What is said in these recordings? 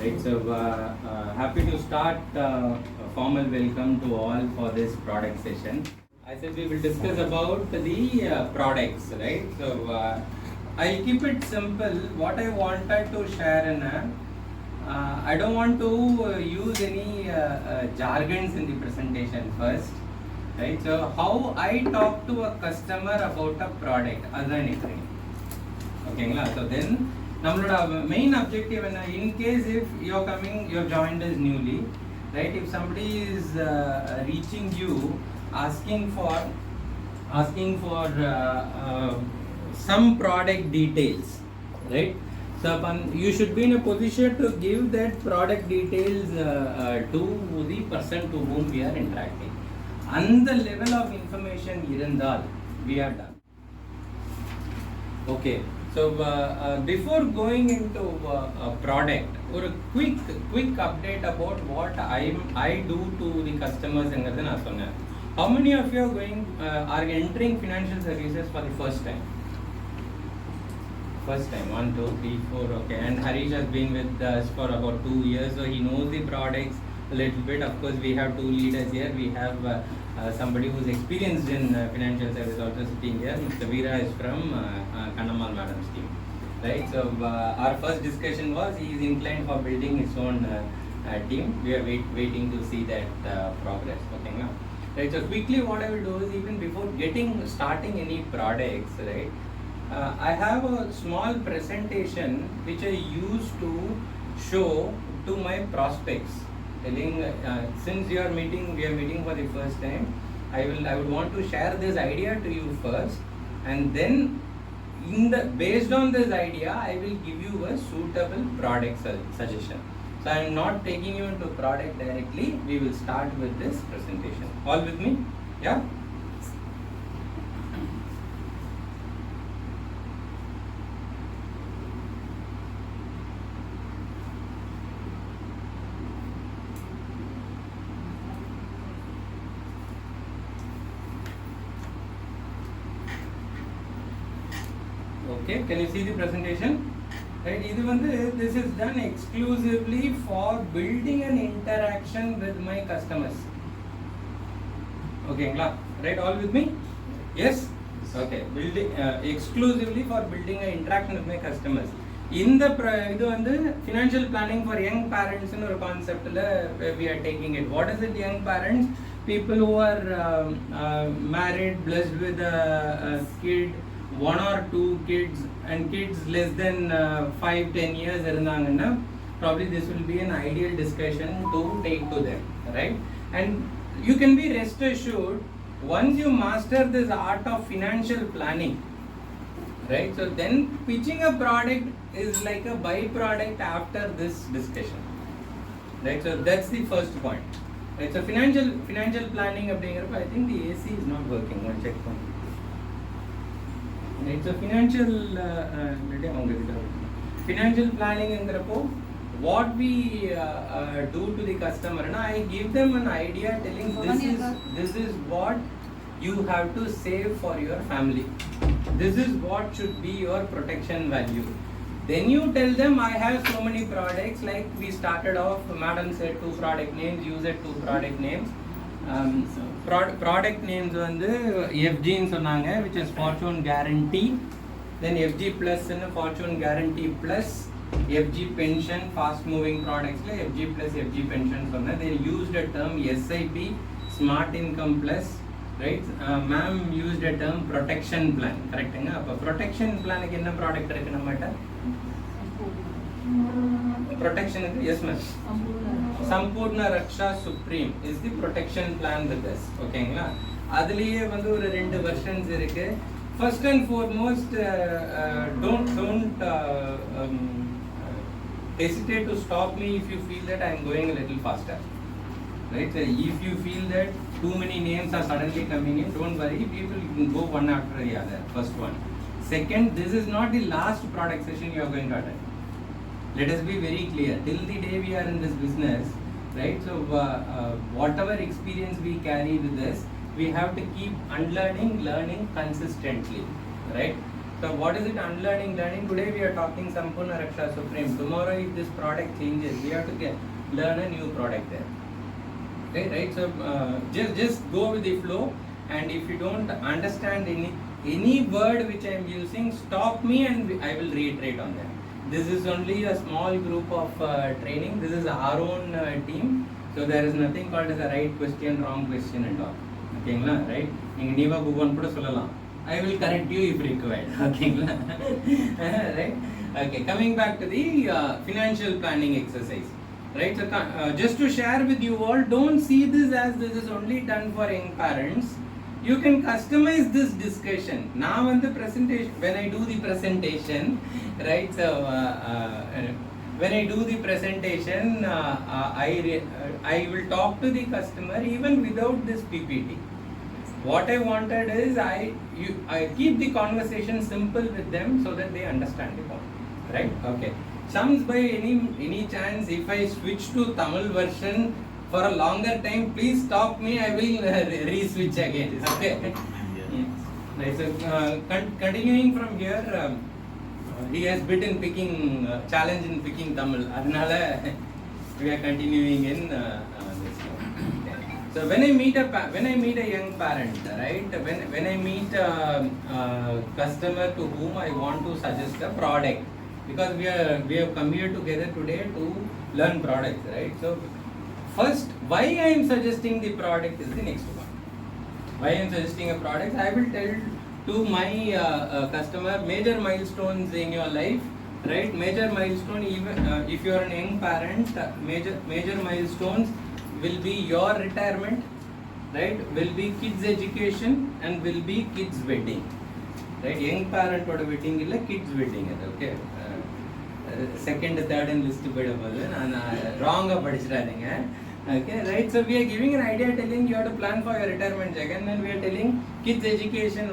Right, so happy to start a formal welcome to all for this product session. I said we will discuss about the products, right? So I'll keep it simple. What I wanted to share in I don't want to use any jargons in the presentation first, right? So how I talk to a customer about a product, okay, so then நம்மளோட main objective என்ன, in case if you're joined as newly, right? If somebody is reaching you asking for some product details, right? So you should be in a position to give that product details to the person to whom we are interacting. And the level of information irundal, we are done. Okay. So before going into a product, or a quick update about what I do to the customers. How many of you are entering financial services for the first time? First time, 1, 2, 3, 4. Okay, and Harish has been with us for about 2 years, so he knows the products a little bit. Of course, we have 2 leaders here. We have somebody who's experienced in financial service also sitting here. Mr. Veera is from Kannamal Madam's team, right? So our first discussion was he is inclined for building his own team. We are waiting to see that progress. Okay, now, right? So quickly, what I will do is, even before starting any products, right? I have a small presentation which I use to show to my prospects, telling since we are meeting for the first time, I would want to share this idea to you first, and then based on this idea I will give you a suitable product suggestion. So I am not taking you into product directly. We will start with this presentation. All with me? Yeah. Okay, can you see the presentation? Right, this is done exclusively for building an interaction with my customers. Okay, right, all with me? Yes? Okay, building exclusively for building an interaction with my customers. In the financial planning for young parents in a concept we are taking it. What is it, young parents? People who are married, blessed with a kid, 1 or 2 kids, and kids less than 5-10 years, probably this will be an ideal discussion to take to them, right? And you can be rest assured, once you master this art of financial planning, right? So then pitching a product is like a byproduct after this discussion, right? So that's the first point, right? So financial planning, I think the AC is not working. One check point. Right, so financial planning what we do to the customer, and I give them an idea telling this is what you have to save for your family. This is what should be your protection value. Then you tell them I have so many products, like we started off, madam said 2 product names, you said 2 product names. Product names FG which is Fortune Guarantee, then FG Plus and Fortune Guarantee Plus, FG Pension, fast moving products like FG Plus, FG Pension. They used a term SIP, Smart Income Plus, right? Ma'am used a term protection plan, correct? Protection plan is what product? Protection, yes ma'am. Sampurna Raksha Supreme is the protection plan with us. Okay, adliye vandu oru 2 versions irukku. First and foremost, don't hesitate to stop me if you feel that I am going a little faster, right? So if you feel that too many names are suddenly coming in, don't worry, people can go one after the other. First one. Second, this is not the last product session you are going to attend. Let us be very clear, till the day we are in this business, right? So whatever experience we carry with us, we have to keep unlearning, learning consistently, right? So So what is it? Unlearning, learning. Today we are talking Sampurna Raksha Supreme. Tomorrow if this product changes, we have to learn a new product there. Okay, right? So just go with the flow, and if you don't understand any word which I am using, stop me and I will reiterate on that. This is only a small group of training. This is our own team. So there is nothing called as a right question, wrong question and all. Okay, right? Niva Bhuvan put a I will correct you if required. Okay, right? Okay, coming back to the financial planning exercise. Right, so just to share with you all, don't see this as this is only done for young parents. You can customize this discussion. Now in the presentation, when I do the presentation, right, so when I do the presentation, I will talk to the customer even without this PPT. What I wanted is I keep the conversation simple with them so that they understand the point, right? Okay. Chums, by any chance, if I switch to Tamil version for a longer time, please stop me. I will re-switch again. Okay. Right. So continuing from here, he has bit in picking challenge in picking Tamil. Adnala we are continuing in this one. So when I meet a young parent, right? When I meet a customer to whom I want to suggest a product. Because we have come here together today to learn products, right? So first, why I am suggesting the product is the next one. Why I am suggesting a product, I will tell to my customer major milestones in your life, right? Major milestone, even if you are an young parent, major milestones will be your retirement, right? Will be kids education and will be kids wedding, right? Young parent or wedding illa kids wedding, okay? Second, third and list wrong okay, right? So we are giving an idea telling you have to plan for your retirement, Jagan, and we are telling kids education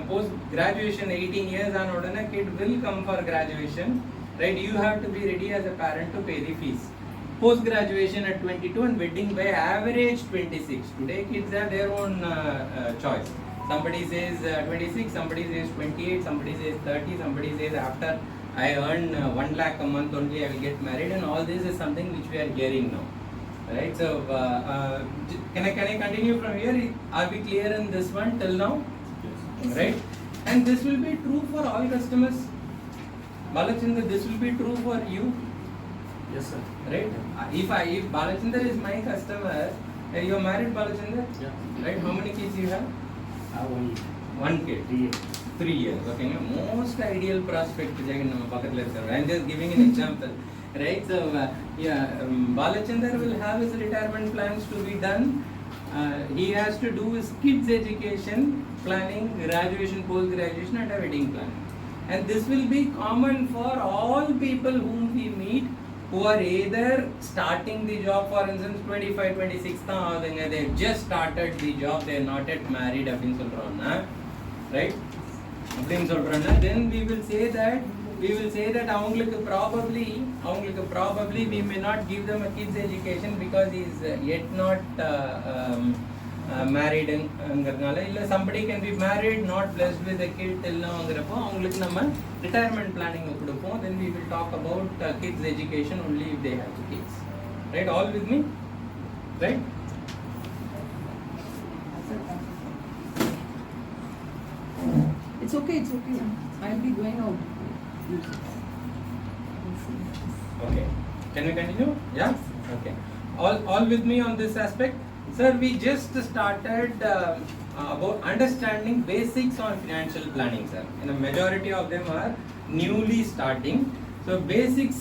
post graduation 18 years on a kid will come for graduation, right? You have to be ready as a parent to pay the fees. Post graduation at 22 and wedding by average 26. Today kids have their own choice. Somebody says 26, somebody says 28, somebody says 30, somebody says after I earn 1 lakh a month only I will get married, and all this is something which we are hearing now, right? So can I continue from here? Are we clear in this one till now? Yes. Right? And this will be true for all customers. Balachandra, this will be true for you. Yes, sir. Right? If Balachandra is my customer, you are married, Balachandra? Yeah. Right? How many kids you have? I have one kid. 3 years. 3 years. Okay. Most ideal prospect. I'm just giving an example. Right? So, Balachandra will have his retirement plans to be done. He has to do his kids' education planning, graduation, post-graduation, and a wedding plan. And this will be common for all people whom we meet who are either starting the job, for instance, 25, 26, they've just started the job, they're not yet married, right? Then we will say that அவங்களுக்கு probably we may not give them a kids education because he is yet not married illa somebody can be married not blessed with a kid till now angrappo avங்களுக்கு நம்ம retirement planning கொடுப்போம். Then we will talk about kids education only if they have kids, right? All with me, right? It's okay. I'll be going out. Okay. Can we continue? Yeah? Okay. All with me on this aspect? Sir, we just started about understanding basics on financial planning, sir. And a majority of them are newly starting. So basics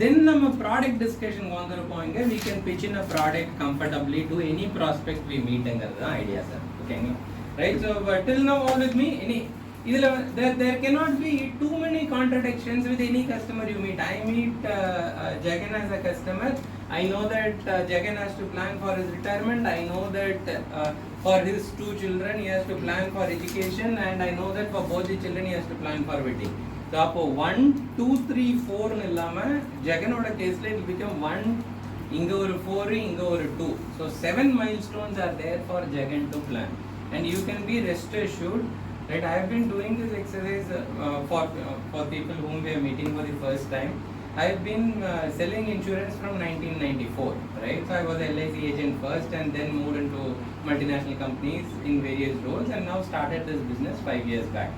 then நம்ம product discussion we can pitch in a product comfortably to any prospect we meet idea, sir. Okay. Right? So till now all with me, there cannot be too many contradictions with any customer you meet. I meet Jagan as a customer. I know that Jagan has to plan for his retirement. I know that for his 2 children he has to plan for education, and I know that for both the children he has to plan for wedding. So 1, 2, 3, 4 illama Jagan oda case it will become 1, inga oru 4, inga oru 2. So 7 milestones are there for Jagan to plan, and you can be rest assured Right, I have been doing this exercise for people whom we are meeting for the first time. I have been selling insurance from 1994, right? So I was a LIC agent first and then moved into multinational companies in various roles and now started this business 5 years back,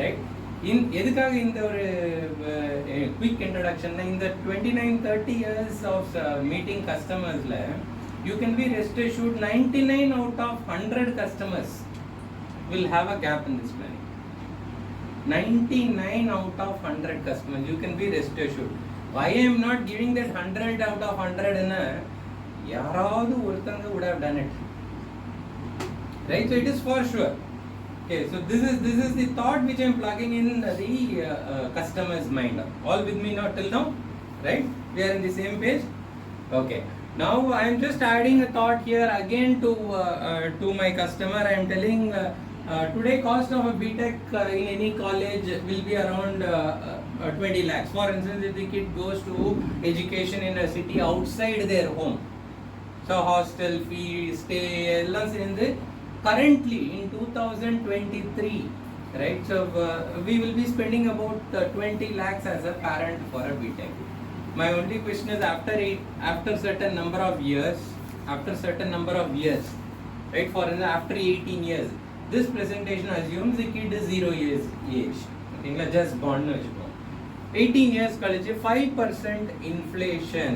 right? எதுக்காக இந்த ஒரு quick introduction இந்த 29-30 years of meeting customers you can be rest assured 99 out of 100 customers will have a gap in this planning. 99 out of 100 customers, you can be rest assured. Why I am not giving that 100 out of 100 in a யாராவது ஒருத்தங்க would have done it, right? So it is for sure. Okay, so this is the thought which I am plugging in the customer's mind. All with me now till now, right? We are in the same page. Okay. Now I am just adding a thought here again to my customer. I am telling today cost of a BTech in any college will be around 20 lakhs. For instance, if the kid goes to education in a city outside their home, so hostel fee, stay, all in the currently in 2023, right? So we will be spending about 20 lakhs as a parent for a BTech. My only question is after certain number of years, right? For instance, after 18 years, this presentation assumes the kid is 0 years age. Okay, just born. 18 years college, 5% inflation,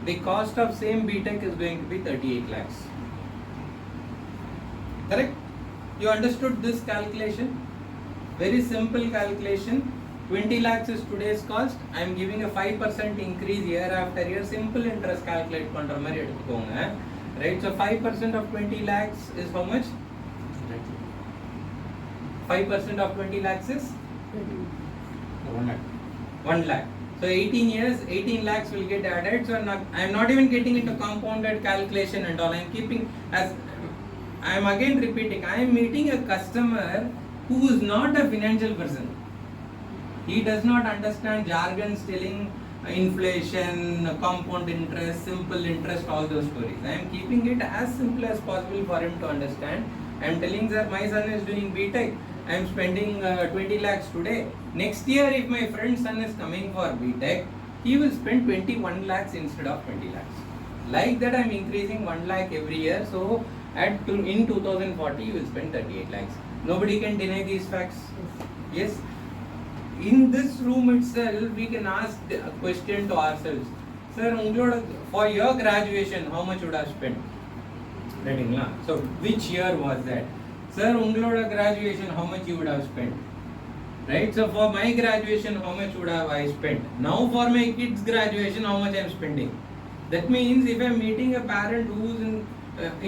the cost of same BTech is going to be 38 lakhs. Correct? You understood this calculation? Very simple calculation. 20 lakhs is today's cost. I am giving a 5% increase year after year. Simple interest calculate பண்ற மாதிரி எடுத்துக்கோங்க. Right? So 5% of 20 lakhs is how much? 5% of 20 lakhs is 1 lakh. So 18 years, 18 lakhs will get added. So I am not even getting into compounded calculation and all. I am keeping as I am again repeating. I am meeting a customer who is not a financial person. He does not understand jargon, telling inflation, compound interest, simple interest, all those stories. I am keeping it as simple as possible for him to understand. I am telling that my son is doing BTech. I am spending 20 lakhs today. Next year, if my friend's son is coming for BTech, he will spend 21 lakhs instead of 20 lakhs. Like that, I am increasing 1 lakh every year. So in 2040, you will spend 38 lakhs. Nobody can deny these facts. Yes. In this room itself, we can ask a question to ourselves. Sir, for your graduation, how much would I spend? So, which year was that? Sir, ungloda graduation, how much you would have spent? Right? So, for my graduation, how much would have I spent? Now, for my kids' graduation, how much I am spending? That means, if I am meeting a parent who is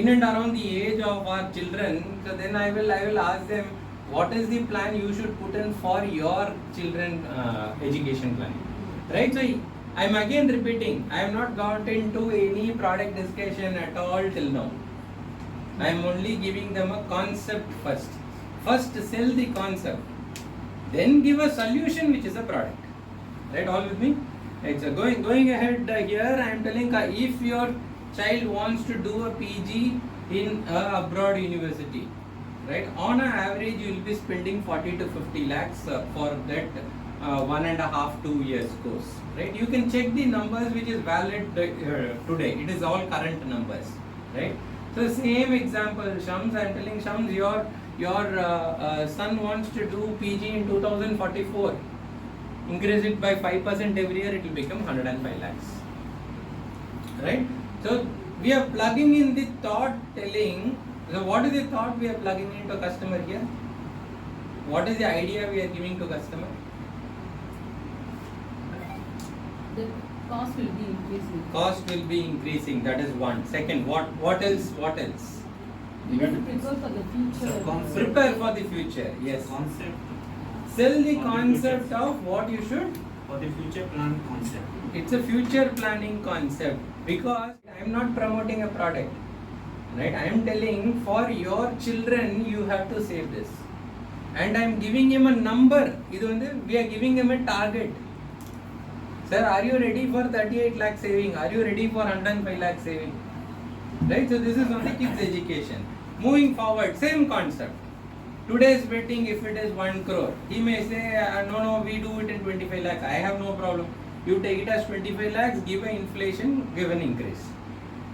in and around the age of our children, so then I will ask them, what is the plan you should put in for your children education plan? Right? So I am again repeating, I have not got into any product discussion at all till now. I am only giving them a concept first. First sell the concept, then give a solution which is a product. Right? All with me? Right. So going ahead here, I am telling if your child wants to do a PG in a abroad university, right? On an average, you will be spending 40 to 50 lakhs for that 1.5-2 years course, right? You can check the numbers which is valid today. It is all current numbers, right? So same example, Shams, I am telling Shams, your son wants to do PG in 2044. Increase it by 5% every year, it will become 105 lakhs, right? So we are plugging in the thought telling. So what is the thought we are plugging into customer here? What is the idea we are giving to customer? The cost will be increasing. Cost will be increasing. That is one. Second, what else? You have to prepare for the future. Prepare for the future. Yes. Concept. Sell the concept of what you should. For the future plan concept. It's a future planning concept because I am not promoting a product. Right? I am telling for your children you have to save this, and I am giving him a number. We are giving him a target. Sir, are you ready for 38 lakh saving? Are you ready for 105 lakh saving? Right? So this is on the kids education. Moving forward, same concept. Today's wedding, if it is 1 crore, he may say, no, we do it in 25 lakhs. I have no problem. You take it as 25 lakhs, give an inflation, give an increase.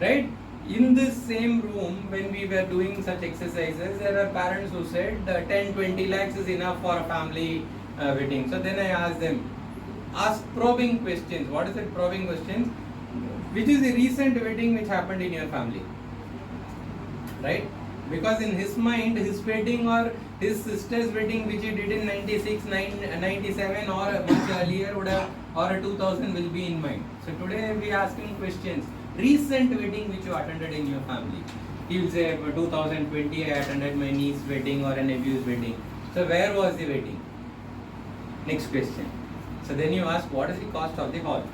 Right? In this same room, when we were doing such exercises, there are parents who said 10-20 lakhs is enough for a family wedding. So then I asked them, ask probing questions. What is it, probing questions? Which is the recent wedding which happened in your family? Right? Because in his mind, his wedding or his sister's wedding which he did in 96, 97 or much earlier would have, or 2000 will be in mind. So today we are asking questions. Recent wedding which you attended in your family. He will say 2020 I attended my niece's wedding or a nephew's wedding. So where was the wedding? Next question. So then you ask what is the cost of the hall?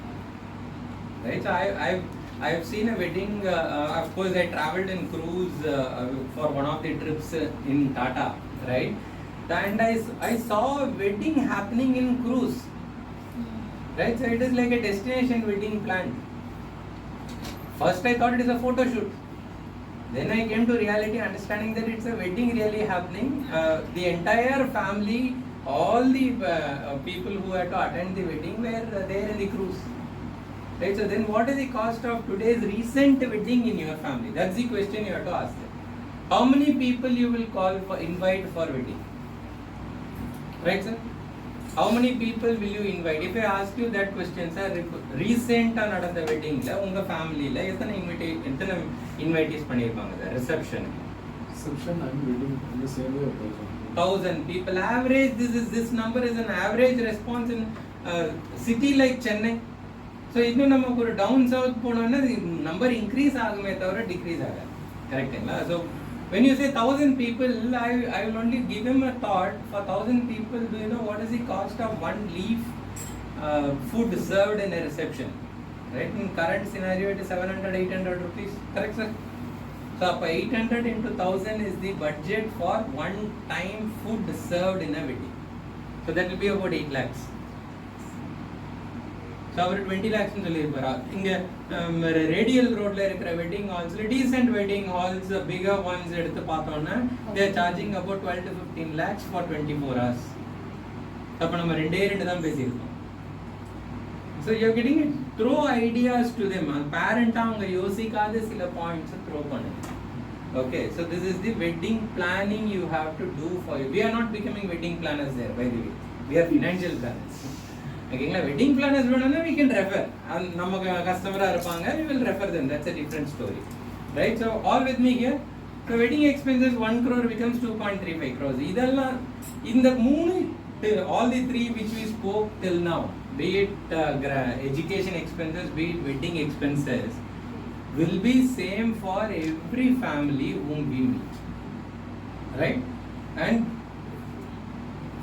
Right? So I have seen a wedding, of course I travelled in cruise for one of the trips in Tata, right? And I saw a wedding happening in cruise, right? So it is like a destination wedding planned. First I thought it is a photo shoot. Then I came to reality understanding that it's a wedding really happening. The entire family, all the people who had to attend the wedding were there in the cruise. Right, so then what is the cost of today's recent wedding in your family? That's the question you have to ask them. How many people you will invite for wedding? Right, sir? How many people will you invite? If I ask you that question, sir, recent நடந்த weddingல உங்க ஃபேமிலில எத்தனை invitees பண்ணிருப்பாங்க reception? Reception and wedding in the same way. 1000 people. Average, this number is an average response in city like Chennai. So இன்னும் நமக்கு ஒரு down south போனோம்னா number increase ஆகுமே தவிர டிக்ரீஸ் ஆகாது. கரெக்ட்டுங்களா? So when you say 1000 people, I will only give him a thought. For 1000 people, do you know what is the cost of one leaf food served in a reception? Right? In current scenario, it is 700-800 rupees. Correct, sir? So 800 into 1000 is the budget for one time food served in a wedding. So that will be about 8 lakhs. So our 20 lakhs சொல்லியிருப்பாரா? இங்கே radial ரோட்ல இருக்கிற wedding ஹால்ஸ்ல decent wedding halls bigger ones எடுத்து பார்த்தோம்னா they are charging about 12 to 15 lakhs for 24 hours. அப்போ நம்ம ரெண்டு தான் பேசியிருக்கோம். So you are getting it. Throw ideas to them. பேரண்டா அவங்க யோசிக்காத சில பாயிண்ட்ஸ் த்ரோ பண்ணுங்க. Okay, so this is the wedding planning you have to do for you. We are not becoming wedding planners there, by the way. We are financial planners. ஓகேங்களா? Wedding planners வேணும்னா we can refer. நமக்கு கஸ்டமராக இருப்பாங்க, we will refer them. That's a different story. Right? So all with me here. So wedding expenses 1 crore becomes 2.35 crores. இதெல்லாம் இந்த மூணு, all the three which we spoke till now, be it education expenses, be it wedding expenses, will be same for every family whom we meet. Right? And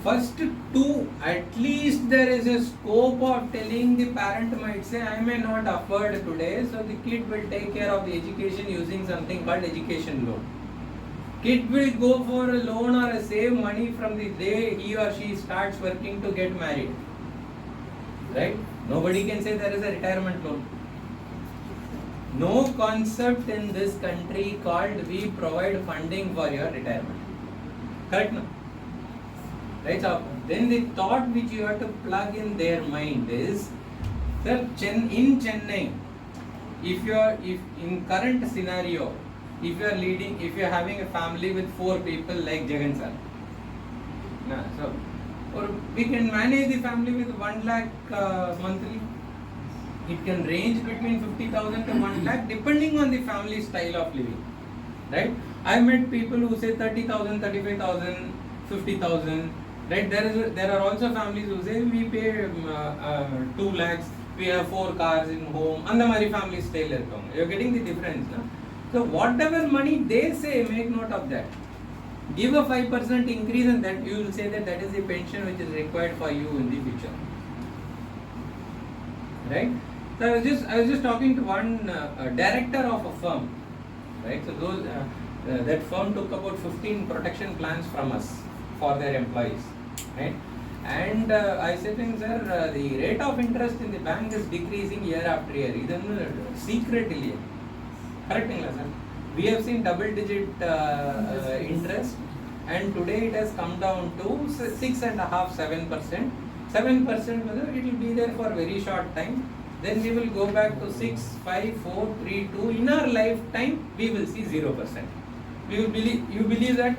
first two, at least there is a scope of telling the parent might say, I may not afford today, so the kid will take care of the education using something called education loan. Kid will go for a loan or a save money from the day he or she starts working to get married. Right? Nobody can say there is a retirement loan. No concept in this country called we provide funding for your retirement. Correct, no? Right, so then the thought which you have to plug in their mind is, sir, in Chennai, if in current scenario, if you are having a family with 4 people like Jagan sir, so or we can manage the family with 1 lakh monthly. It can range between 50,000 to 1 lakh depending on the family style of living. Right? I met people who say 30,000, 35,000, 50,000. Right? There are also families who say we pay 2 lakhs, we have 4 cars in home, and the mari family style irukkom. You are getting the difference, no? So whatever money they say, make note of that. Give a 5% increase, and that you will say that is the pension which is required for you in the future. Right? So I was just talking to one director of a firm. Right? So that firm took about 15 protection plans from us for their employees. Right? And I said to him, sir, the rate of interest in the bank is decreasing year after year. Idannu secret illaya. Correct, sir? We have seen double digit interest and today it has come down to 6.5%, 7%. 7% whether it will be there for a very short time. Then we will go back to 6, 5, 4, 3, 2. In our lifetime, we will see 0%. You believe that,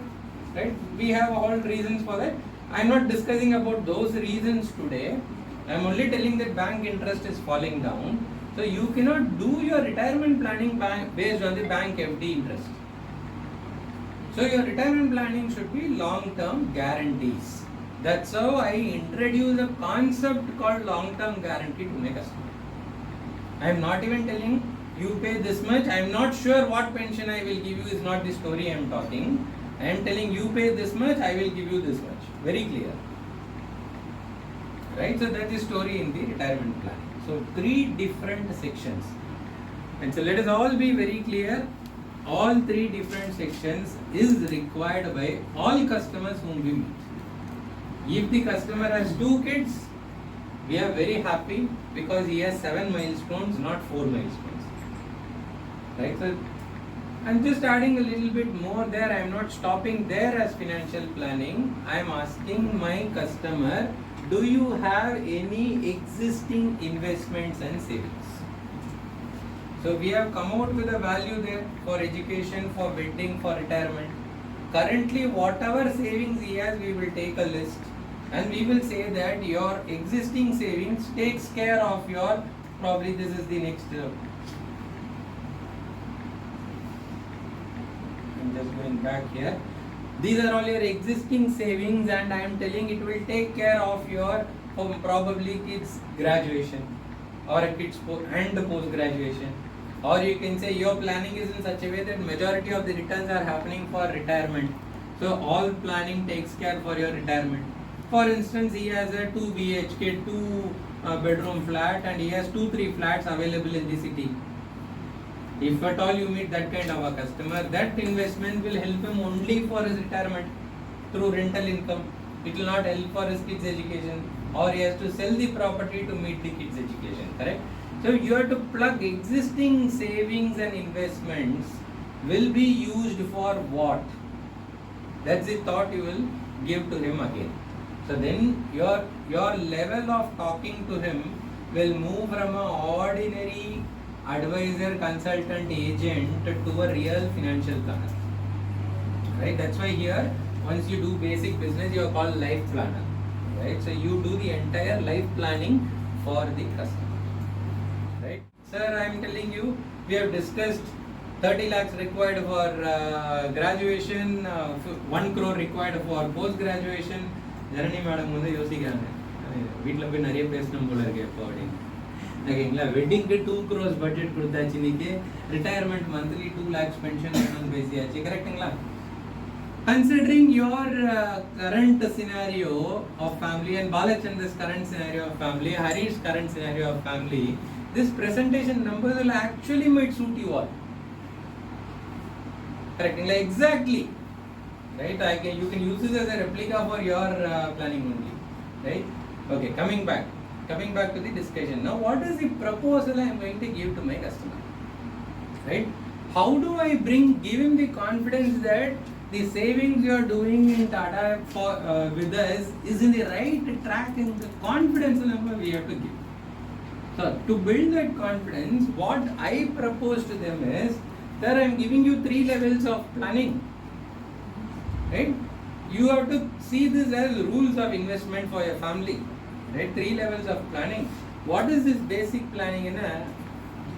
right? We have all reasons for that. I am not discussing about those reasons today. I am only telling that bank interest is falling down. So you cannot do your retirement planning based on the bank FD interest. So your retirement planning should be long-term guarantees. That's how I introduce a concept called long-term guarantee to my customer. I am not even telling you pay this much. I am not sure what pension I will give you is not the story I am talking. I am telling you pay this much, I will give you this much. Very clear. Right? So that is story in the retirement planning. So 3 different sections. And so let us all be very clear. All 3 different sections is required by all customers whom we meet. If the customer has 2 kids, we are very happy because he has 7 milestones, not 4 milestones. Right? So I'm just adding a little bit more there. I am not stopping there as financial planning. I am asking my customer, do you have any existing investments and savings? So we have come out with a value there for education, for wedding, for retirement. Currently, whatever savings he has, we will take a list and we will say that your existing savings takes care of your, probably this is the next, I'm just going back here. These are all your existing savings and I am telling it will take care of your probably kids graduation or a kids and post graduation. Or you can say your planning is in such a way that majority of the returns are happening for retirement. So all planning takes care for your retirement. For instance, he has a 2 BHK, 2 bedroom flat and he has 2-3 flats available in the city. If at all you meet that kind of a customer, that investment will help him only for his retirement through rental income. It will not help for his kids' education, or he has to sell the property to meet the kids' education, correct? So you have to plug existing savings and investments will be used for what? That's the thought you will give to him again. So then your level of talking to him will move from an ordinary advisor, consultant, agent to a real financial planner. Right? That's why here, once you do basic business, you are called life planner. Right? So you do the entire life planning for the customer. Right? Sir, I am telling you, we have discussed 30 lakhs required for graduation, 1 crore required for post graduation. Janani madam வந்து யோசிக்கிறாங்க வீட்டில் போய் நிறைய பேசணும் போல இருக்கு எப்போ அப்படின்னு ஓகேங்களா வெட்டிங்க்கு 2 crores பட்ஜெட் கொடுத்தாச்சு இன்னைக்கு ரிட்டையர்மெண்ட் மந்த்லி 2 lakhs பென்ஷன் வேணும்னு பேசியாச்சு கரெக்டுங்களா considering your current scenario of family and Balachandra's current scenario of family, Harish's current scenario of family, this presentation numbers will actually might suit you all. Correctly, exactly. Right? You can use this as a replica for your planning only. Right? Okay, coming back to the discussion. Now, what is the proposal I am going to give to my customer? Right? How do I give him the confidence that the savings you are doing in Tata with us is in the right track and the confidence level we have to give. So, to build that confidence, what I propose to them is that I am giving you 3 levels of planning. Right? You have to see this as rules of investment for your family. Right? 3 levels of planning. What is this basic planning?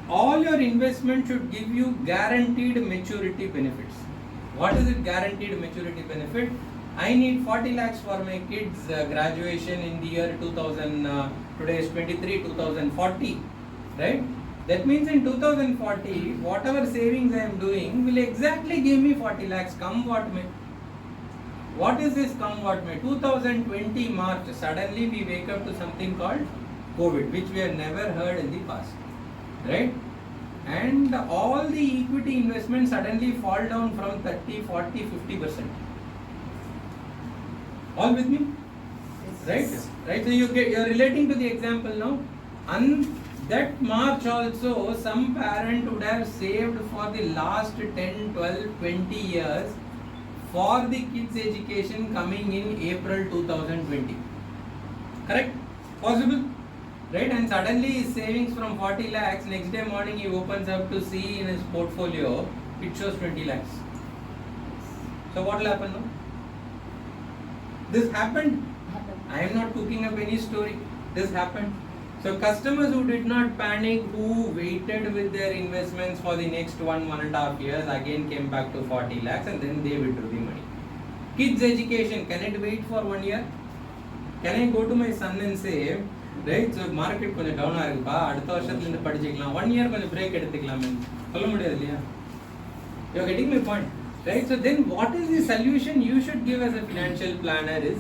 All your investment should give you guaranteed maturity benefits. What is it guaranteed maturity benefit? I need 40 lakhs for my kids graduation in the year 2000, today is 23, 2040. Right? That means in 2040, whatever savings I am doing will exactly give me 40 lakhs, come what may. What is this come what may? 2020 March, suddenly we wake up to something called COVID, which we have never heard in the past. Right? And all the equity investments suddenly fall down from 30, 40, 50%. All with me? Right? Right? So you're relating to the example now. And that March also, some parent would have saved for the last 10, 12, 20 years for the kids education coming in April 2020. Correct? Possible? Right? And suddenly his savings from 40 lakhs, next day morning he opens up to see in his portfolio, it shows 20 lakhs. So what will happen now? This happened. I am not cooking up any story. This happened. So customers who did not panic, who waited with their investments for the next 1.5 years, again came back to 40 lakhs and then they withdrew the money. Kids education, can it wait for 1 year? Can I go to my son and say, right, so market konja down ஆகுதுப்பா அடுத்த வருஷத்துல இருந்து படிச்சிக்கலாம் 1 year கொஞ்சம் break எடுத்துக்கலாமே சொல்ல முடியாது இல்லையா? You are getting my point, right? So then what is the solution you should give as a financial planner is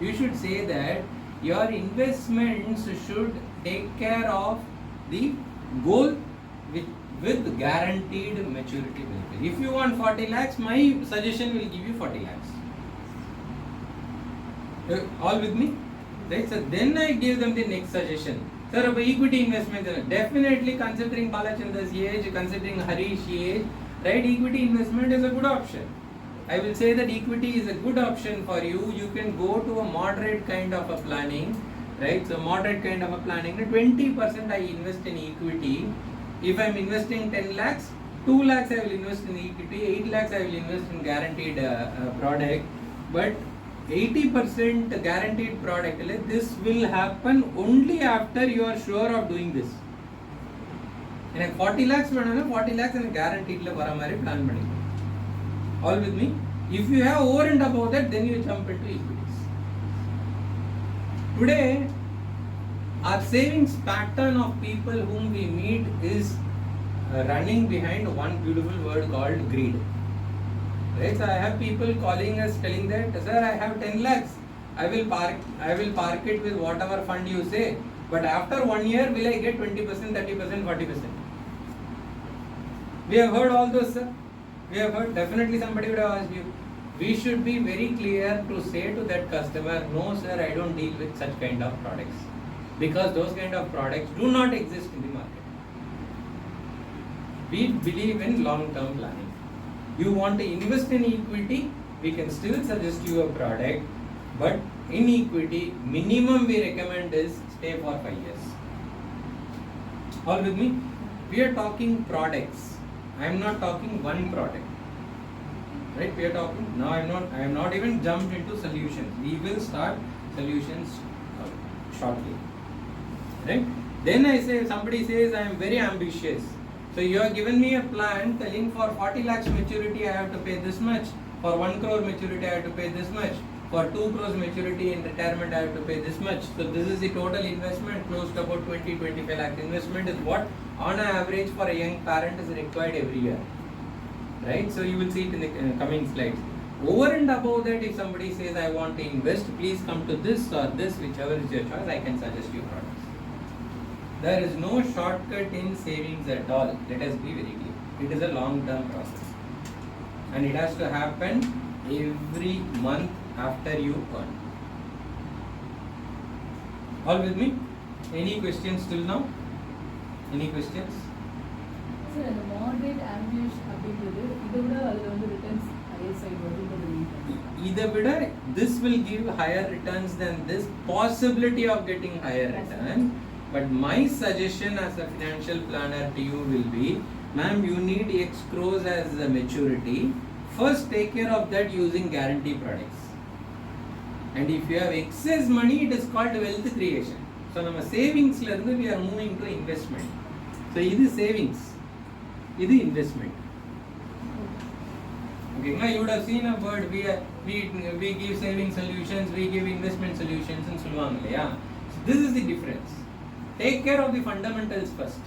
you should say that your investments should take care of the goal with guaranteed maturity benefit. If you want 40 lakhs, my suggestion will give you 40 lakhs. All with me? Right? So then I give them the next suggestion. Sir, about equity investment, definitely considering Balachandra's age, considering Harish's age, right? Equity investment is a good option. I will say that equity is a good option for you. You can go to a moderate kind of a planning, right? So moderate kind of a planning, 20% I invest in equity. If I am investing 10 lakhs, 2 lakhs I will invest in equity, 8 lakhs I will invest in guaranteed product. But 80% guaranteed product, this will happen only after you are sure of doing this. And 40 lakhs, 40 lakhs and guaranteed plan panni. All with me? If you have over and above that, then you jump into equities. Today, our savings pattern of people whom we meet is running behind one beautiful word called greed. Right? So I have people calling us telling that, sir, I have 10 lakhs. I will park it with whatever fund you say. But after 1 year, will I get 20%, 30%, 40%? We have heard all those, sir. We have heard, definitely somebody would have asked you. We should be very clear to say to that customer, no sir, I don't deal with such kind of products. Because those kind of products do not exist in the market. We believe in long-term planning. You want to invest in equity, we can still suggest you a product, but in equity, minimum we recommend is stay for 5 years. All with me? We are talking products. I am not talking one product. Right? We are talking now. I am not even jumped into solutions. We will start solutions shortly. Right? Then I say, somebody says I am very ambitious. So you have given me a plan telling for 40 lakhs maturity I have to pay this much. For 1 crore maturity I have to pay this much. For 2 crores maturity in retirement I have to pay this much. So this is the total investment, close to about 20-25 lakh investment is what on an average for a young parent is required every year. Right? So you will see it in the coming slides. Over and above that, if somebody says I want to invest, please come to this or this, whichever is your choice, I can suggest you products. There is no shortcut in savings at all. Let us be very clear. It is a long-term process. And it has to happen every month after you earn. All with me? Any questions till now? Any questions? Sir, the moderate ambush அப்படிங்கிறது இதை விட அதில் வந்து returns higher side வருது. இதை விட this will give higher returns than this, possibility of getting higher return. But my suggestion as a financial planner to you will be, ma'am, you need X crores as a maturity. First take care of that using guarantee products. And if you have excess money, it is called wealth creation. So நம்ம சேவிங்ஸ்ல இருந்து we are moving to investment. So இது savings, இது investment. Okay, now you would have seen a word, we give saving solutions, we give investment solutions and சொல்லுவாங்க இல்லையா? This is the difference. Take care of the fundamentals first.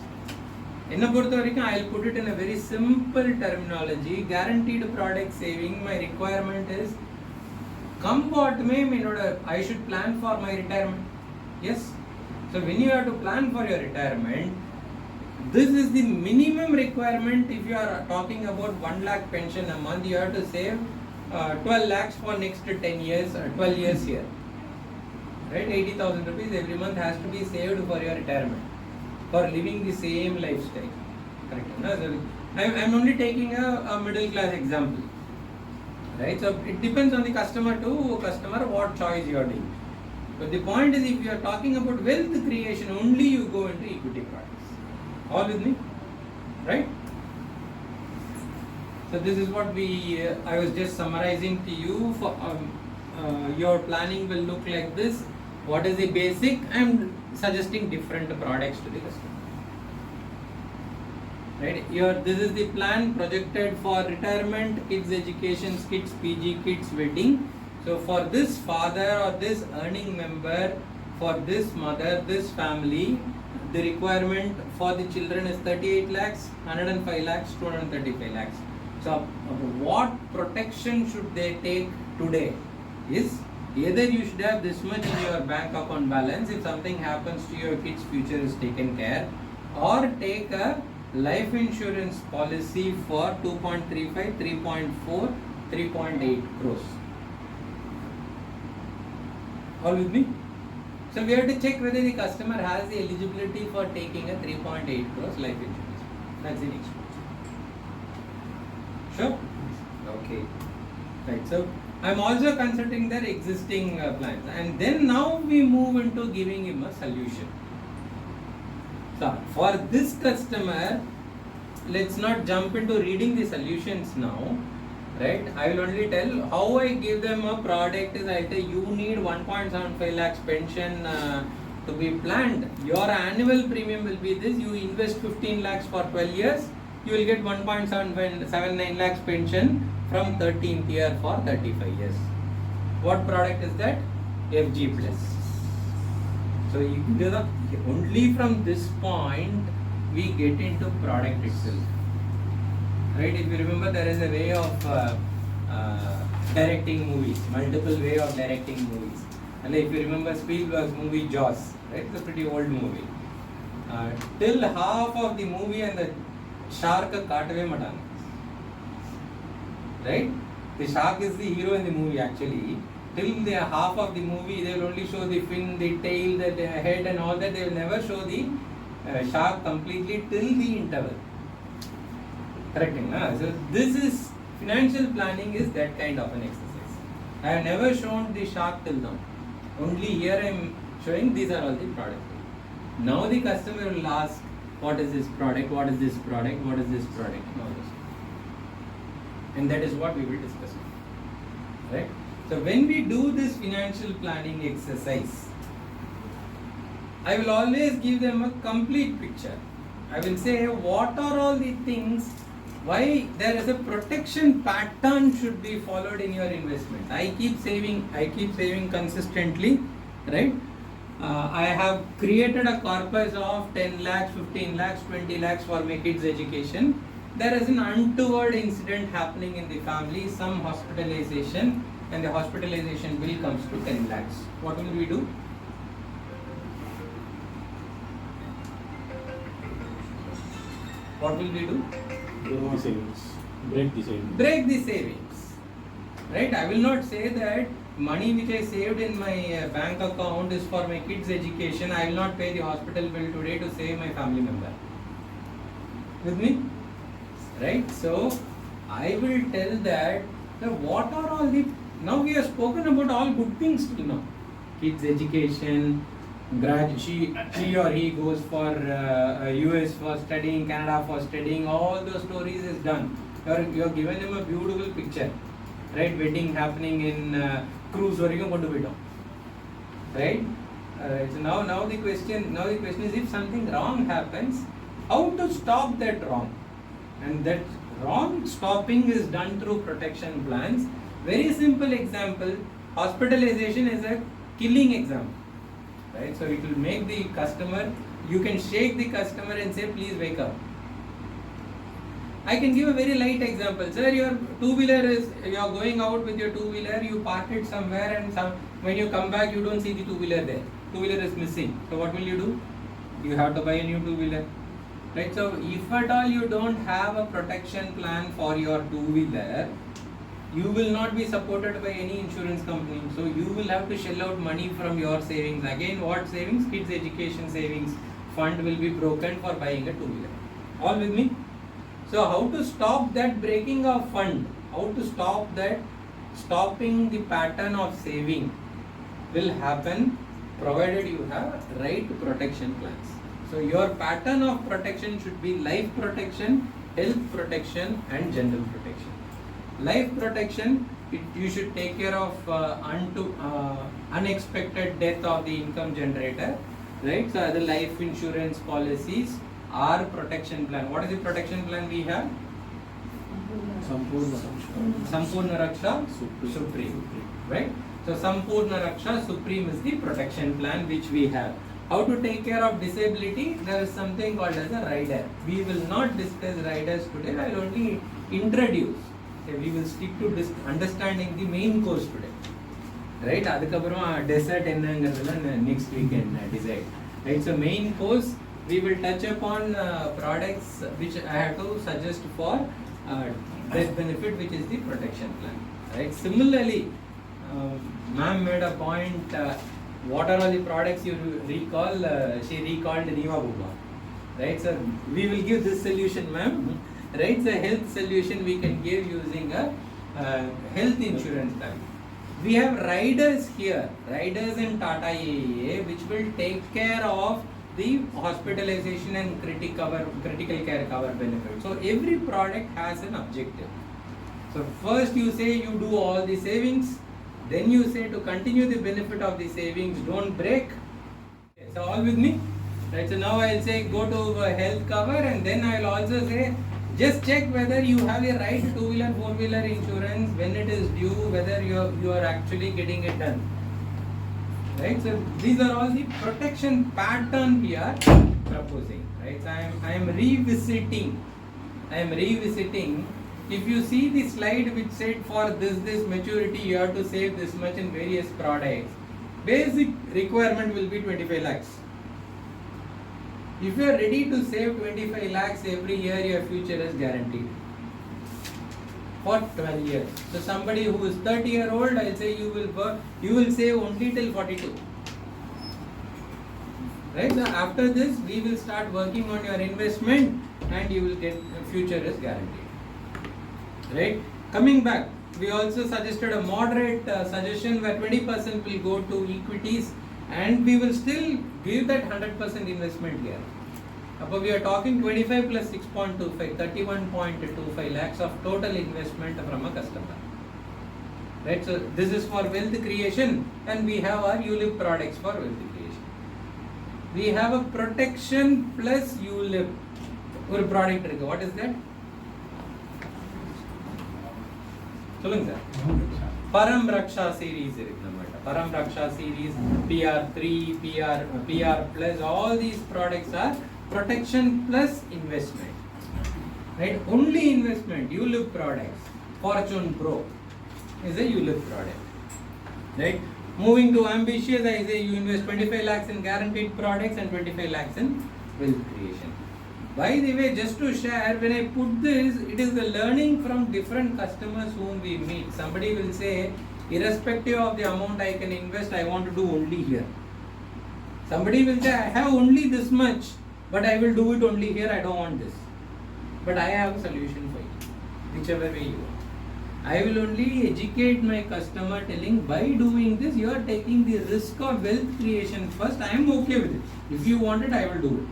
என்னை பொறுத்த வரைக்கும் I'll put it in a very simple terminology. Guaranteed product saving, my requirement is come what may, I should plan for my retirement. Yes. So when you have to plan for your retirement, this is the minimum requirement. If you are talking about 1 lakh pension a month, you have to save 12 lakhs for next 10 years, 12 years here. Right? 80,000 rupees every month has to be saved for your retirement, for living the same lifestyle. Correct? No? So I am only taking a middle class example. right? So it depends on the customer to customer what choice you are doing. But the point is, if you are talking about wealth creation, only you go into equity products. All with me, right? So this is what I was just summarizing to you. For your planning will look like this. What is the basic? I am suggesting different products to the customer. Right? This is the plan projected for retirement, kids education, kids PG, kids wedding. So for this father or this earning member, for this mother, this family, the requirement for the children is 38 lakhs, 105 lakhs, 235 lakhs. So what protection should they take today is either you should have this much in your bank account balance if something happens to your kids' future is taken care, or take a life insurance policy for 2.35, 3.4, 3.8 crores. All with me? So we have to check whether the customer has the eligibility for taking a 3.8 crores life insurance. That's the next one. Sure? Okay. Right. So I'm also considering their existing plans, and then now we move into giving him a solution. So for this customer, let's not jump into reading the solutions now, right? I will only tell how I give them a product is either you need 1.75 lakhs pension to be planned. Your annual premium will be this. You invest 15 lakhs for 12 years. You will get 1.79 lakhs pension from 13th year for 35 years. What product is that? FG Plus. So only from this point we get into product itself. Right? If you remember, there is a way of directing movies, multiple way of directing movies. And if you remember Spielberg's movie Jaws, right? It's a pretty old movie. Till half of the movie and the shark kaatve matana. Right? The shark is the hero in the movie actually. Till the half of the movie, they will only show the fin, the tail, the head and all that. They will never show the shark completely till the interval. Correct? So this is financial planning is that kind of an exercise. I have never shown the shark till now. Only here I am showing these are all the products. Now the customer will ask, what is this product? What is this product? What is this product? And that is what we will discuss now. Right? So when we do this financial planning exercise, I will always give them a complete picture. I will say what are all the things, why there is a protection pattern should be followed in your investment. I keep saving consistently, right? I have created a corpus of 10 lakhs, 15 lakhs, 20 lakhs for my kids' education. There is an untoward incident happening in the family, some hospitalization, and the hospitalization bill comes to 10 lakhs. What will we do? What will we do? Break the savings. Break the savings. Break the savings. Right? I will not say that money which I saved in my bank account is for my kids' education. I will not pay the hospital bill today to save my family member. With me? Right? So, I will tell that what are all the... Now we have spoken about all good things till now. Kids' education, she or he goes for US for studying, Canada for studying, all those stories is done. You have given them a beautiful picture. Right? Wedding happening in cruise or you going to be done. Right? So now the question is, if something wrong happens, how to stop that wrong? And that wrong stopping is done through protection plans. Very simple example, hospitalization is a killing example. Right? So it will make the customer, you can shake the customer and say, please wake up. I can give a very light example. Sir, your two-wheeler is, you are going out with your two-wheeler, you park it somewhere and when you come back, you don't see the two-wheeler there. Two-wheeler is missing. So what will you do? You have to buy a new two-wheeler. Right? So if at all you don't have a protection plan for your two-wheeler, you will not be supported by any insurance company. So you will have to shell out money from your savings. Again, what savings? Kids education savings fund will be broken for buying a two-wheeler. All with me? So how to stop that breaking of fund? How to stop that stopping the pattern of saving will happen provided you have right protection plans. So your pattern of protection should be life protection, health protection and general protection. Life protection, you should take care of unexpected death of the income generator, right? So other life insurance policies are protection plan. What is the protection plan we have? Sampurna Raksha Supreme, right? So Sampurna Raksha Supreme is the protection plan which we have. How to take care of disability? There is something called as a rider. We will not discuss riders today. I will only introduce. Okay, we will stick to understanding the main course today. Right? Adukapram desert ennaangiradhula next week can decide. Right? So main course we will touch upon products which I have to suggest for death benefit, which is the protection plan. Right? Similarly, ma'am made a point. What are all the products you recall? She recalled Niva Buba. Right? So we will give this solution, ma'am. Right? So health solution we can give using a health insurance plan. We have riders here, riders in Tata AIA, which will take care of the hospitalization and critical care cover benefit. So every product has an objective. So first you say you do all the savings, then you say to continue the benefit of the savings, don't break. Okay, so all with me? Right, so now I'll say go to health cover, and then I'll also say just check whether you have a right two-wheeler, four-wheeler insurance, when it is due, whether you are actually getting it done. Right, so these are all the protection pattern we are proposing. Right, so I am revisiting. If you see the slide which said for this maturity you have to save this much in various products, basic requirement will be 25 lakhs. If you are ready to save 25 lakhs every year, your future is guaranteed for 12 years. So somebody who is 30-year-old, I'll say you will save only till 42. Right? So after this, we will start working on your investment, and you will get future is guaranteed. Right? Coming back, we also suggested a moderate suggestion where 20% will go to equities, and we will still give that 100% investment here. But we are talking 25 plus 6.25, 31.25 lakhs of total investment from a customer. Right? So this is for wealth creation, and we have our ULIP products for wealth creation. We have a protection plus ULIP or product. What is that? சொல்லுங்க sir. Param Raksha series இருக்கு நம்மட்ட. Param Raksha series, PR3, PR plus, all these products are protection plus investment. Right? Only investment, ULIP products. Fortune Pro is a ULIP product. Right? Moving to ambitious, I say you invest 25 lakhs in guaranteed products and 25 lakhs in wealth creation. By the way, just to share, when I put this, it is the learning from different customers whom we meet. Somebody will say, irrespective of the amount I can invest, I want to do only here. Somebody will say, I have only this much, but I will do it only here, I don't want this. But I have a solution for you, whichever way you want. I will only educate my customer telling, by doing this, you are taking the risk of wealth creation first. I am okay with it. If you want it, I will do it.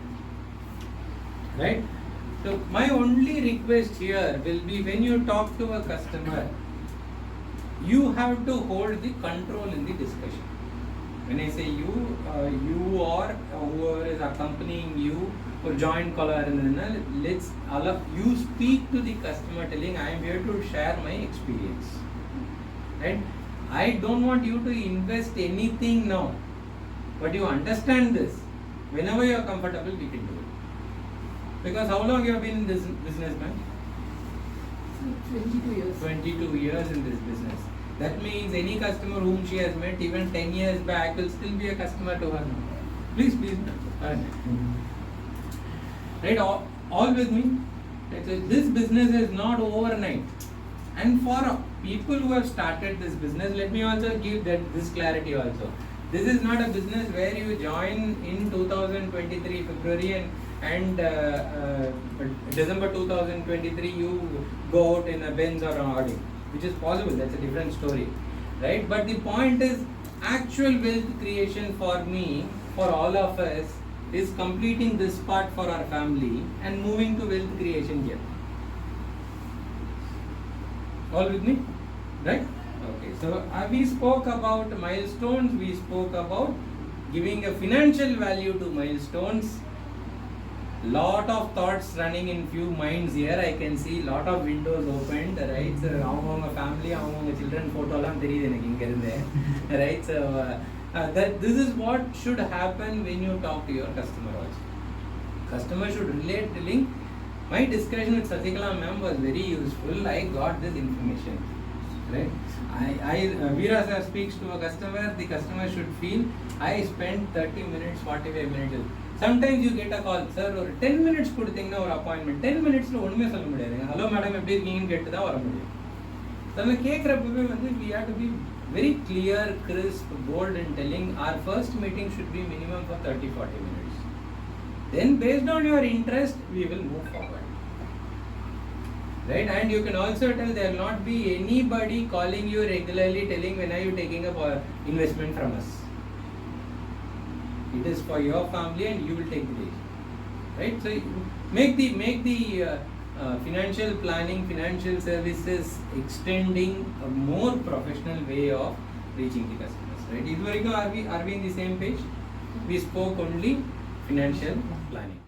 Right? So my only request here will be, when you talk to a customer, you have to hold the control in the discussion. When I say you or whoever is accompanying you or joint caller, let's you speak to the customer telling, I am here to share my experience. Right? I don't want you to invest anything now, but you understand this. Whenever you are comfortable, we can do it. Because how long you have been in this business, ma'am? 22 years. 22 years in this business. That means any customer whom she has met even 10 years back will still be a customer to her now. Please. Right? All with me. Right? So this business is not overnight. And for people who have started this business, let me also give this clarity also. This is not a business where you join in 2023 February and December 2023 you go out in a Benz or an Audi. which is possible, that's a different story, right? But the point is, actual wealth creation for me, for all of us, is completing this part for our family and moving to wealth creation here. All with me? Right? Okay, so we spoke about milestones, we spoke about giving a financial value to milestones. Lot of thoughts running in few minds here. I can see lot of windows opened, right? So avanga family, avanga children photo lam theriyudhu enakku inga irundhe, right? So that this is what should happen when you talk to your customer also. Customer should relate the link. My discussion with Sasikala ma'am was very useful. I got this information, right? Veera sir speaks to a customer, the customer should feel I spent 30 minutes, 45 minutes. Sometimes you get a call, sir, or 10 minutes கொடுத்தீங்கன்னா ஒரு appointment 10 மினிட்ஸ்ல ஒண்ணுமே சொல்ல முடியாதுங்க. Hello madam எப்படி இருக்கீங்கன்னு கேட்டு தான் வர முடியும். நம்ம கேட்குறப்பவே வந்து we have to be very clear, crisp, bold in telling our first meeting should be minimum for 30-40 minutes. Then based on your interest, we will move forward. Right? And you can also tell there will not be anybody calling you regularly telling when are you taking a investment from us. It is for your family and you will take the decision, right? So make the financial planning, financial services extending a more professional way of reaching the customers, right? Are we in the same page? We spoke only financial planning.